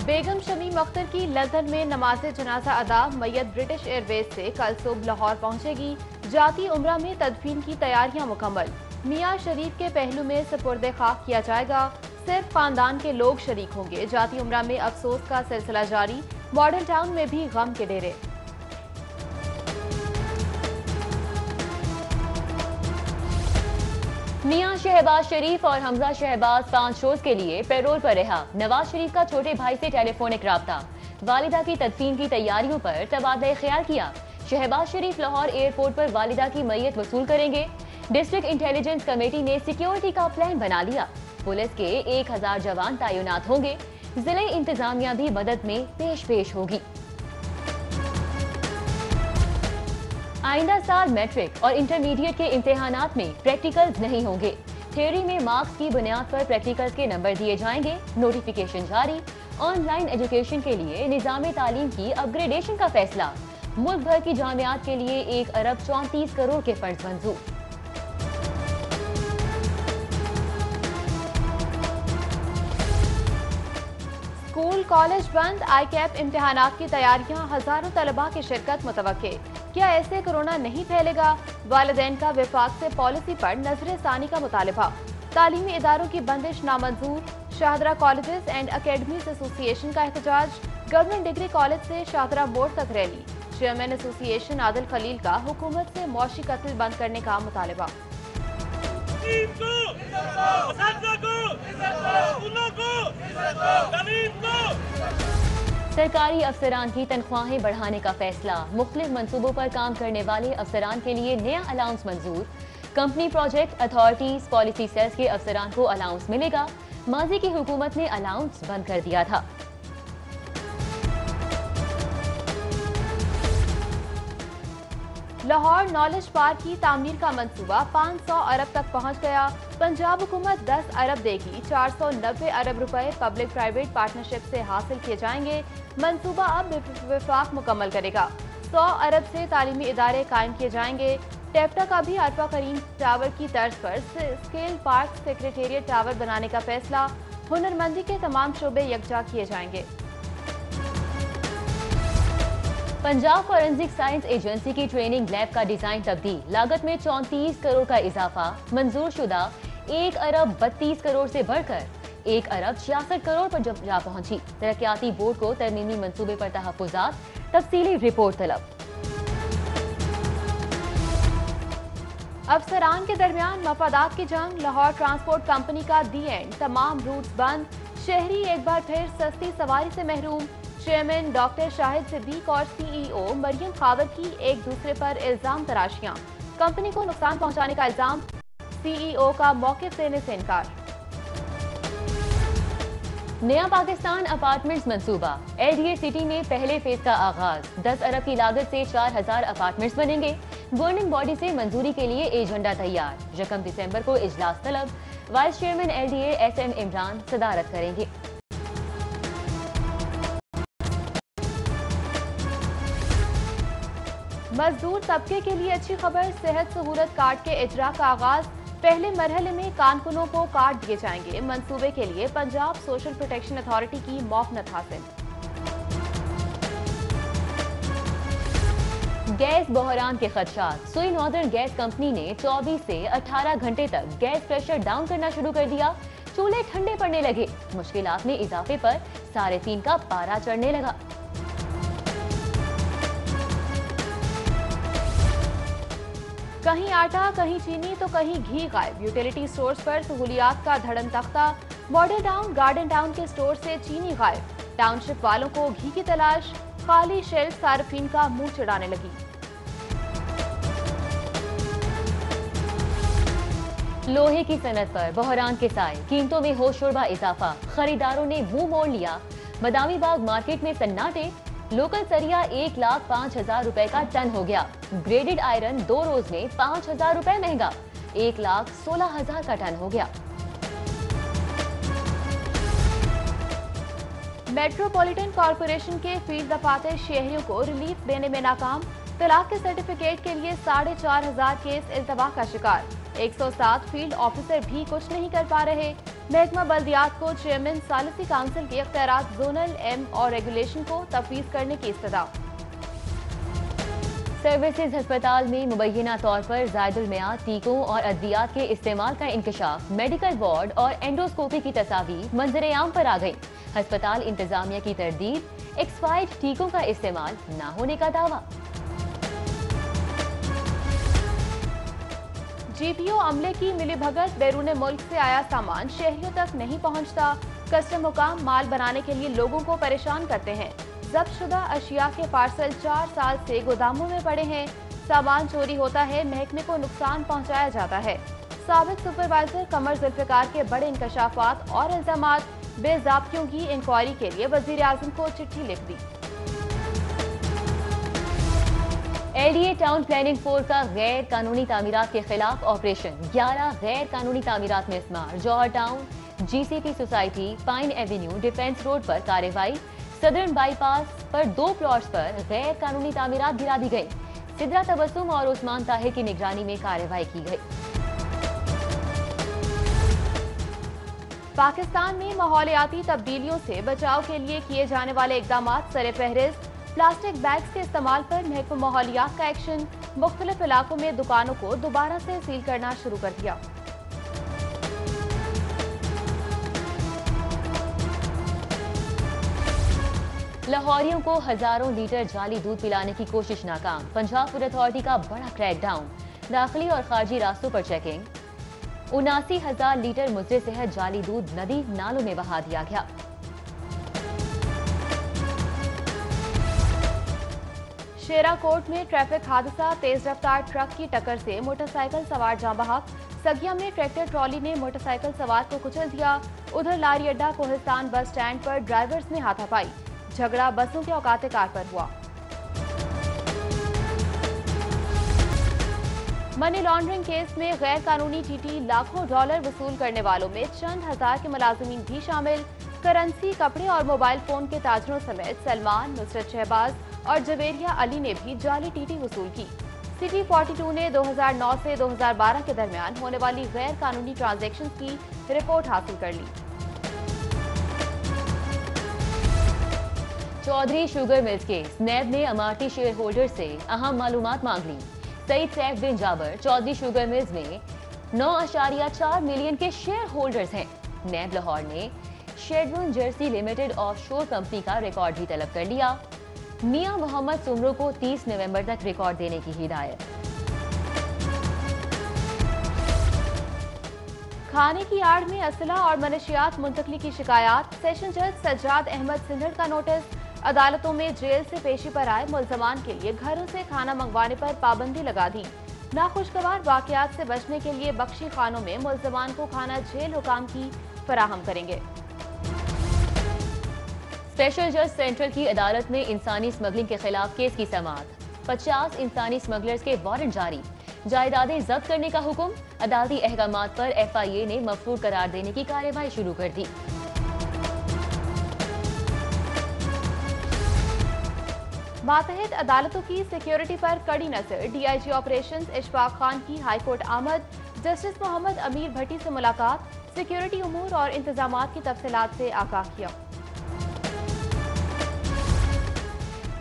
बेगम शमीम अख्तर की लंदन में नमाज जनाजा अदा। मैयत ब्रिटिश एयरवेज से कल सुबह लाहौर पहुंचेगी। जाती उम्रा में तदफीन की तैयारियां मुकम्मल। मियां शरीफ के पहलू में सुपुर्द खाक किया जाएगा। सिर्फ खानदान के लोग शरीक होंगे। जाती उम्रा में अफसोस का सिलसिला जारी। मॉडल टाउन में भी गम के डेरे। मियां शहबाज शरीफ और हमजा शहबाज 5 रोज के लिए पैरोल पर रहा। नवाज शरीफ का छोटे भाई से टेलीफोनिक राब्ता। वालिदा की तदफीन की तैयारियों पर तबादला ख्याल किया। शहबाज शरीफ लाहौर एयरपोर्ट पर वालिदा की मैयत वसूल करेंगे। डिस्ट्रिक्ट इंटेलिजेंस कमेटी ने सिक्योरिटी का प्लान बना लिया। पुलिस के 1000 जवान तैनात होंगे। जिले इंतजामिया भी मदद में पेश होगी। आइंदा साल मैट्रिक और इंटरमीडिएट के इम्तिहानात में प्रैक्टिकल्स नहीं होंगे। थ्योरी में मार्क्स की बुनियाद पर प्रैक्टिकल्स के नंबर दिए जाएंगे। नोटिफिकेशन जारी। ऑनलाइन एजुकेशन के लिए निजाम तालीम की अपग्रेडेशन का फैसला। मुल्क भर की जामियात के लिए 1 अरब 34 करोड़ के फंड मंजूर। स्कूल कॉलेज बंद। आई कैप इम्तिहानात की तैयारियां। हजारों तलबा की शिरकत मुतवक्के। क्या ऐसे कोरोना नहीं फैलेगा? वालिदैन का विफाक से पॉलिसी पर नजरसानी का मुतालिबा। तालीमी इदारों की बंदिश नामंजूर। Shahdara colleges and academies association का एहतजाज। गवर्नमेंट डिग्री कॉलेज से शाहदरा मोड़ तक रैली। चेयरमैन एसोसिएशन आदिल खलील का हुकूमत से मौशी कत्ल बंद करने का मुतालिबा। सरकारी अफसरान की तनख्वाहें बढ़ाने का फैसला। मुख्तलिफ मंसूबों पर काम करने वाले अफसरान के लिए नया अलाउंस मंजूर। Company project authorities policy sales के अफसरान को अलाउंस मिलेगा। माजी की हुकूमत ने अलाउंस बंद कर दिया था। लाहौर नॉलेज पार्क की तामीर का मंसूबा 500 अरब तक पहुंच गया। पंजाब हुकूमत 10 अरब देगी। 490 अरब रुपए पब्लिक प्राइवेट पार्टनरशिप से हासिल किए जाएंगे। मंसूबा अब विफाक मुकम्मल करेगा। 100 अरब से तालीमी इदारे कायम किए जाएंगे। टेप्टा का भी अरफा करीम टावर की तर्ज पर स्केल पार्क सेक्रेटेरिएट टावर बनाने का फैसला। हुनरमंदी के तमाम शोबे यकजा किए जाएंगे। पंजाब फॉरेंसिक साइंस एजेंसी की ट्रेनिंग लैब का डिजाइन तब्दील। लागत में 34 करोड़ का इजाफा। मंजूर शुदा 1 अरब 32 करोड़ से बढ़कर 1 अरब 66 करोड़ पर जा पहुंची। तरक्याती बोर्ड को तरमीमी मंसूबे पर तहफुजात। तफसीली रिपोर्ट तलब। अफसरान के दरमियान मफादात की जंग। लाहौर ट्रांसपोर्ट कंपनी का दी एंड। तमाम रूट्स बंद। शहरी एक बार फिर सस्ती सवारी से महरूम। चेयरमैन डॉक्टर शाहिद सिद्दीक और सीईओ मरियम खावर की एक दूसरे पर इल्जाम तराशियां। कंपनी को नुकसान पहुंचाने का इल्जाम। सीईओ का मौक़िफ़ देने से इनकार। नया पाकिस्तान अपार्टमेंट्स मंसूबा। एलडीए सिटी में पहले फेज का आगाज। 10 अरब की लागत से 4000 अपार्टमेंट्स बनेंगे। गवर्निंग बॉडी से मंजूरी के लिए एजेंडा तैयार। 1 दिसंबर को इजलास तलब। Vice chairman LDA SM Imran सदारत करेंगे। मजदूर तबके के लिए अच्छी खबर। सेहत सहूलत कार्ड के इजरा का आगाज। पहले मरहले में कारकुनों को कार्ड दिए जाएंगे। मंसूबे के लिए पंजाब सोशल प्रोटेक्शन अथॉरिटी की मौकनत हासिल। गैस बहरान के खदशात। सुई नॉर्दर्न गैस कंपनी ने 24 से 18 घंटे तक गैस प्रेशर डाउन करना शुरू कर दिया। चूल्हे ठंडे पड़ने लगे। मुश्किलात में इजाफे पर 3.5 का पारा चढ़ने लगा। कहीं आटा, कहीं चीनी तो कहीं घी गायब। यूटिलिटी स्टोर्स पर सहूलियात का धड़न तख्ता। मॉडल टाउन गार्डन टाउन के स्टोर से चीनी गायब। टाउनशिप वालों को घी की तलाश। खाली शेल्फ सार्फिन का मुंह चिढ़ाने लगी। लोहे की सनत पर बहरान के साए। कीमतों में होशरुबा इजाफा। खरीदारों ने मुंह मोड़ लिया। मदामी बाग मार्केट में सन्नाटे। लोकल सरिया 1,05,000 रुपए का टन हो गया। ग्रेडेड आयरन 2 रोज में 5,000 रुपए महंगा। 1,16,000 का टन हो गया। मेट्रोपॉलिटन कॉरपोरेशन के फील्ड दफातर शहरियों को रिलीफ देने में नाकाम। तलाक के सर्टिफिकेट के लिए 4,500 केस इल्तवा का शिकार। 107 फील्ड ऑफिसर भी कुछ नहीं कर पा रहे। महकमा बल्दियात को चेयरमैन सालिसी काउंसिल के इख्तियारात जोनल एम और रेगुलेशन को तफवीज करने की इस्तदा। सर्विसेज अस्पताल में मुबैना तौर पर ज़ायदुल मियाद टीकों और अद्वियात के इस्तेमाल का इंकशाफ, मेडिकल वार्ड और एंडोस्कोपी की तस्वीर मंजर आम पर आ गई। अस्पताल इंतजामिया की तरदीद, एक्सपायर्ड टीकों का इस्तेमाल न होने का दावा। जीपीओ अमले की मिलीभगत, बैरून मुल्क से आया सामान शहरियों तक नहीं पहुंचता। कस्टम हुकाम माल बनाने के लिए लोगों को परेशान करते हैं। जब्त शुदा अशिया के पार्सल 4 साल से गोदामों में पड़े हैं। सामान चोरी होता है, महकमे को नुकसान पहुंचाया जाता है। साबिक सुपरवाइजर कमर जुल्फिकार के बड़े इंकशाफात और इल्जामात, बेज़ाब्तियों की इंक्वायरी के लिए वजीर आजम को चिट्ठी लिख दी। एलडीए टाउन प्लानिंग 4 का गैर कानूनी तामीरात के खिलाफ ऑपरेशन। 11 गैर कानूनी तामीरात में इस्मार। Johar town, GCP society, pine avenue, defence road पर कार्रवाई। सदर्न बाईपास पर 2 प्लॉट्स पर गैर कानूनी तामीरात गिरा दी गई। सिद्रा तबस्सुम और उस्मान ताहिर की निगरानी में कार्रवाई की गई। पाकिस्तान में माहौलियाती तब्दीलियों से बचाव के लिए किए जाने वाले इकदाम सरे फहरिस्त। प्लास्टिक बैग्स के इस्तेमाल पर महकमा माहौलियात का एक्शन। मुख्तलिफ इलाकों में दुकानों को दोबारा से सील करना शुरू कर दिया। लाहौरियों को हजारों लीटर जाली दूध पिलाने की कोशिश नाकाम। पंजाब फूड अथॉरिटी का बड़ा क्रैकडाउन। दाखिली और खारजी रास्तों पर चेकिंग। 79,000 लीटर मुजरे सेहत जाली दूध नदी नालों में बहा दिया गया। शेराकोट में ट्रैफिक हादसा, तेज रफ्तार ट्रक की टक्कर से मोटरसाइकिल सवार जाँ बहक। सगिया में ट्रैक्टर ट्रॉली ने मोटरसाइकिल सवार को कुचल दिया। उधर लारी अड्डा कोहिस्तान बस स्टैंड पर ड्राइवर्स में हाथापाई। झगड़ा बसों के औकात कार पर हुआ। मनी लॉन्ड्रिंग केस में गैर कानूनी टीटी लाखों डॉलर वसूल करने वालों में चंद हजार के मुलाजिमीन भी शामिल। करेंसी, कपड़े और मोबाइल फोन के ताजरों समेत सलमान, नुसरत शहबाज और जवेरिया अली ने भी जाली टीटी वसूल की। सिटी 42 ने 2009 से 2012 के दरमियान होने वाली गैर कानूनी ट्रांजैक्शन की रिपोर्ट हासिल कर ली। चौधरी शुगर मिल्स केस, नैब ने अमारती शेयर होल्डर से अहम मालूमात मांग ली। सईद सैफ बिन जाबर चौधरी शुगर मिल्स में 9.4 मिलियन के शेयर होल्डर्स हैं। नैब लाहौर ने शेडवन जर्सी लिमिटेड ऑफशोर कंपनी का रिकॉर्ड भी तलब कर लिया। मियां मोहम्मद सुमरो को 30 नवंबर तक रिकॉर्ड देने की हिदायत। खाने की आड़ में असला और मनशियात मुंतकली की शिकायत। सेशन जज सज्जाद अहमद सिंधड़ का नोटिस। अदालतों में जेल से पेशी पर आए मुल्जमान के लिए घरों से खाना मंगवाने पर पाबंदी लगा दी। नाखुशगवार वाकयात से बचने के लिए बख्शी खानों में मुल्जमान को खाना जेल हुकाम की फराहम करेंगे। स्पेशल जज सेंट्रल की अदालत में इंसानी स्मगलिंग के खिलाफ केस की समाअत। 50 इंसानी स्मगलर्स के वारंट जारी। जायदादें जब्त करने का हुक्म। अदालती अहकामात पर FIA ने मफरूर करार देने की कार्रवाई शुरू कर दी। मातहत अदालतों की सिक्योरिटी पर कड़ी नजर। DIG ऑपरेशंस इशफाक खान की हाईकोर्ट आमद। जस्टिस मोहम्मद अमीर भट्टी से मुलाकात। सिक्योरिटी उमूर और इंतजामात की तफसीलात से आगाह किया।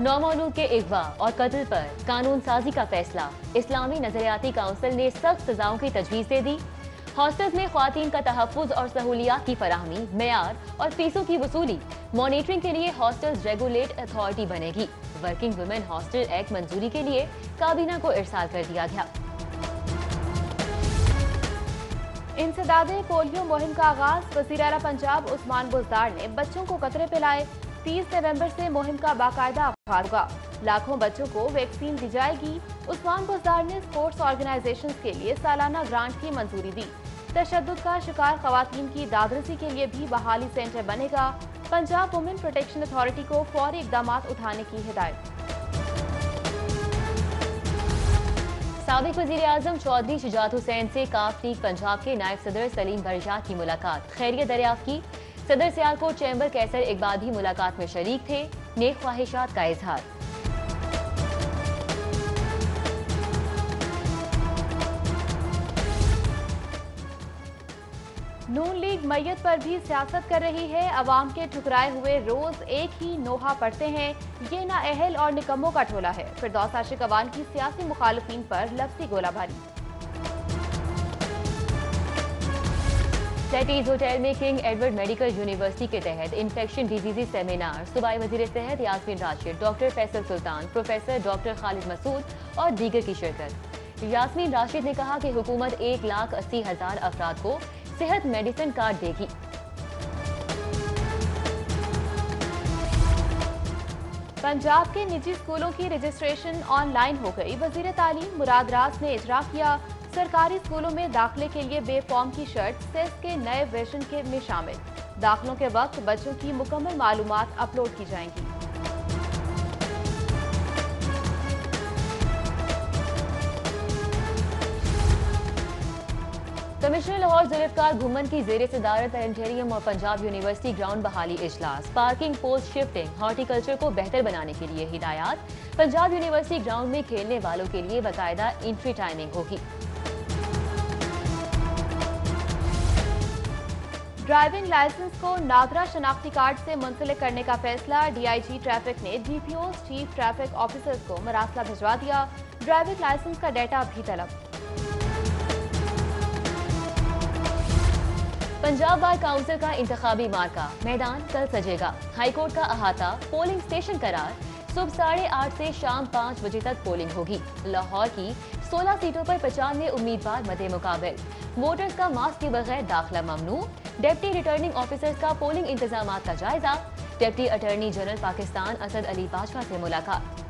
नौमौलूद के अगवा और कत्ल पर कानून साजी का फैसला। इस्लामी नजरियाती काउंसिल ने सख्त सजाओं की तजवीज दे दी। हॉस्टल्स में ख्वातीन का तहफ्फुज और सहूलियात की फराहमी, मेयार और फीसों की वसूली। मॉनिटरिंग के लिए हॉस्टल्स रेगुलेट अथॉरिटी बनेगी। वर्किंग वुमेन हॉस्टल एक्ट मंजूरी के लिए काबीना को इरसाल कर दिया गया। इंसदादे पोलियो मुहिम का आगाज। वज़ीर आला पंजाब उस्मान बुज़दार ने बच्चों को कतरे पिलाए। 30 नवंबर से मुहिम का बाकायदा आगाज होगा। लाखों बच्चों को वैक्सीन दी जाएगी। उस्मान बुज़दार ने स्पोर्ट्स ऑर्गेनाइजेशंस के लिए सालाना ग्रांट की मंजूरी दी। तशद्दुद का शिकार खवातीन की दादरसी के लिए भी बहाली सेंटर बनेगा। पंजाब वुमेन प्रोटेक्शन अथॉरिटी को फौरी इकदाम उठाने की हिदायत। साबिक वज़ीर आज़म चौधरी शुजात हुसैन से काफ लीग पंजाब के नायब सदर सलीम बरजात की मुलाकात। खैरियत दरियाफ्त की। सदर सियालकोट चैम्बर कैसर इकबाल भी मुलाकात में शरीक थे। नेक ख्वाहिशात का इजहार। नून लीग मैयत पर भी सियासत कर रही है। अवाम के ठुकराए हुए रोज एक ही नोहा पढ़ते हैं। ये नाअहल और निकम्मों का टोला है। फिरदौस आशिक अवान की सियासी मुखालिफिन पर लफ्जी गोलाबारी। सेटीज होटल में किंग एडवर्ड मेडिकल यूनिवर्सिटी के तहत इन्फेक्शन डिजीज सेमिनार। सूबाई वजीर सेहत यास्मीन राशिद, डॉक्टर फैसल सुल्तान, प्रोफेसर डॉक्टर खालिद मसूद और दीगर की शिरकत। यास्मीन राशिद ने कहा कि हुकूमत 1,80,000 अफराद को सेहत मेडिसिन कार्ड देगी। पंजाब के निजी स्कूलों की रजिस्ट्रेशन ऑनलाइन हो गई। वजीर तालीम मुराद रास ने इजरा किया। सरकारी स्कूलों में दाखिले के लिए बे फॉर्म की शर्त सेस के नए वर्जन के में शामिल। दाखिलों के वक्त बच्चों की मुकम्मल मालूमात अपलोड की जाएंगी। कमिश्नर लाहौर जुल्फकार घुमन की जेर सदारत प्लानेटेरियम और पंजाब यूनिवर्सिटी ग्राउंड बहाली इजलास। पार्किंग पोस्ट शिफ्टिंग, हॉर्टिकल्चर को बेहतर बनाने के लिए हिदायत। पंजाब यूनिवर्सिटी ग्राउंड में खेलने वालों के लिए बाकायदा एंट्री टाइमिंग होगी। ड्राइविंग लाइसेंस को नागरा शनाख्ती कार्ड से मुंसलिक करने का फैसला। डीआईजी ट्रैफिक ने डीपीओ चीफ ट्रैफिक ऑफिसर्स को मरासला भिजवा दिया। ड्राइविंग लाइसेंस का डेटा भी तलब। पंजाब बार काउंसिल का इंतखाबी मार्का। मैदान कल सजेगा। हाईकोर्ट का अहाता। पोलिंग स्टेशन करार। सुबह 8:30 से शाम 5 बजे तक पोलिंग होगी। लाहौर की 16 सीटों पर 95 उम्मीदवार मदे मुकाबिल। वोटर्स का मास्क के बगैर दाखिला ममनू। डिप्टी रिटर्निंग ऑफिसर्स का पोलिंग इंतजामात का जायजा। Deputy attorney general Pakistan Asad Ali Bajwa से मुलाकात।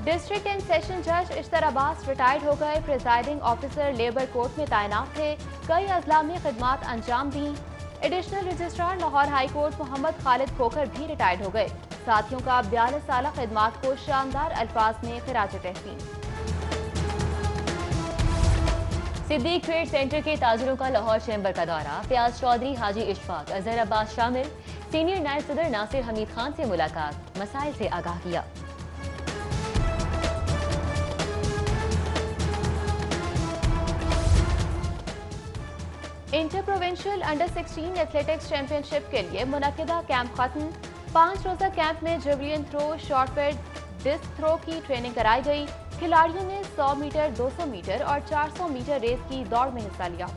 डिस्ट्रिक्ट एंड सेशन जज इश्तर अब्बास रिटायर्ड हो गए। प्रिजाइडिंग ऑफिसर लेबर कोर्ट में तैनात थे। कई अजला में खिदमात अंजाम दी। Additional registrar Lahore high court Mohammad Khalid Khokhar भी रिटायर्ड हो गए। साथियों का 42 साल खिदमात को शानदार अल्फाज में खिराज तहसीन। सिद्दीक ट्रेड सेंटर के ताजरों का लाहौर चैम्बर का दौरा। फयाज चौधरी, हाजी इशफाक, अजहर अब्बास शामिल। सीनियर नायब सदर नासिर हमीद खान से मुलाकात। मसाइल से आगाह किया। Inter provincial under 16 athletics championship के लिए मुनक्किदा कैंप खत्म। 5 रोजा कैंप में javelin throw, shot put, disc throw की ट्रेनिंग कराई गई। खिलाड़ियों ने 100 मीटर, 200 मीटर और 400 मीटर रेस की दौड़ में हिस्सा लिया।